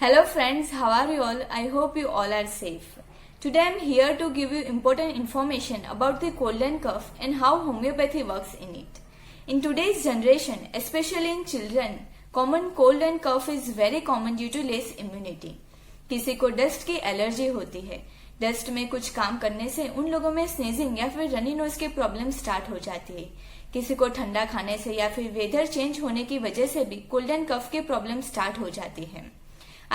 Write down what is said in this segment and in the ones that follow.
Hello friends, how are you all? I hope you all are safe. Today I am here to give you important information about the cold and cough and how homeopathy works in it. In today's generation, especially in children, common cold and cough is very common due to less immunity. किसी को dust की allergy होती है. Dust में कुछ काम करने से उन लोगों में स्नीजिंग या फिर रनी नोज की प्रॉब्लम स्टार्ट हो जाती है. किसी को ठंडा खाने से या फिर वेदर चेंज होने की वजह से भी कोल्ड एंड कफ की प्रॉब्लम स्टार्ट हो जाती है.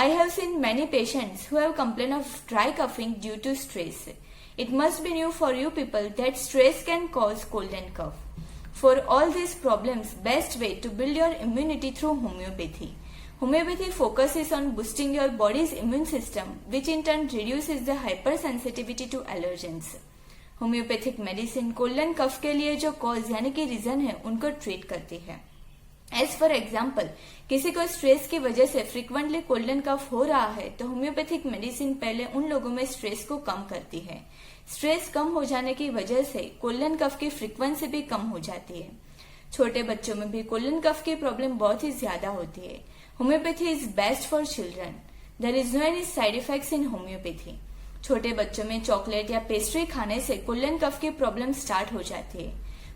I have seen many patients who have complained of dry coughing due to stress. It must be new for you people that stress can cause cold and cough. For all these problems, best way to build your immunity through homeopathy. Homeopathy focuses on boosting your body's immune system, which in turn reduces the hypersensitivity to allergens. Homeopathic medicine cold and cough के लिए जो cause यानी कि reason है उनको treat करती है. As for example, किसी को स्ट्रेस की वजह से फ्रिक्वेंटली कोल्ड एंड कफ हो रहा है तो होम्योपैथिक मेडिसिन पहले उन लोगों में स्ट्रेस को कम करती है. स्ट्रेस कम हो जाने की वजह से कोल्ड एंड कफ की फ्रिक्वेंसी भी कम हो जाती है. छोटे बच्चों में भी कोल्ड एंड कफ की प्रॉब्लम बहुत ही ज्यादा होती है. Homeopathy is best for children. There is no any side effects in homeopathy. छोटे बच्चों में चॉकलेट या पेस्ट्री खाने से कोल्ड एंड कफ की प्रॉब्लम स्टार्ट हो जाती है.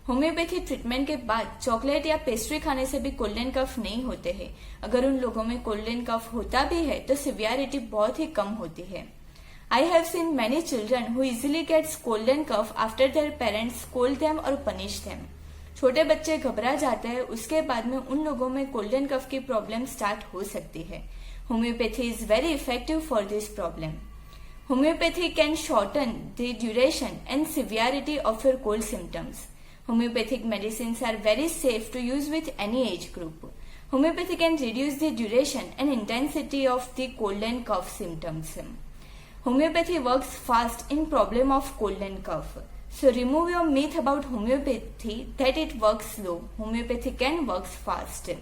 होम्योपैथी ट्रीटमेंट के बाद चॉकलेट या पेस्ट्री खाने से भी कोल्ड एंड कफ नहीं होते हैं. अगर उन लोगों में कोल्ड एंड कफ होता भी है तो सिवियरिटी बहुत ही कम होती है. I have seen many children who easily gets cold and cough after their parents scold them और पनिश देम. छोटे बच्चे घबरा जाते हैं, उसके बाद में उन लोगों में कोल्ड एंड कफ की प्रॉब्लम स्टार्ट हो सकती है. Homeopathy is very effective for this problem. Homeopathy can shorten the duration and severity of your cold symptoms. Homeopathic medicines are very safe to use with any age group. Homeopathy can reduce the duration and intensity of the cold and cough symptoms. Homeopathy works fast in problem of cold and cough. So remove your myth about homeopathy that it works slow. Homeopathy can work fast.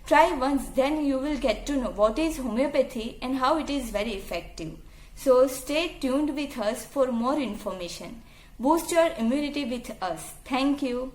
Try once, then you will get to know what is homeopathy and how it is very effective. So stay tuned with us for more information. Boost your immunity with us. Thank you.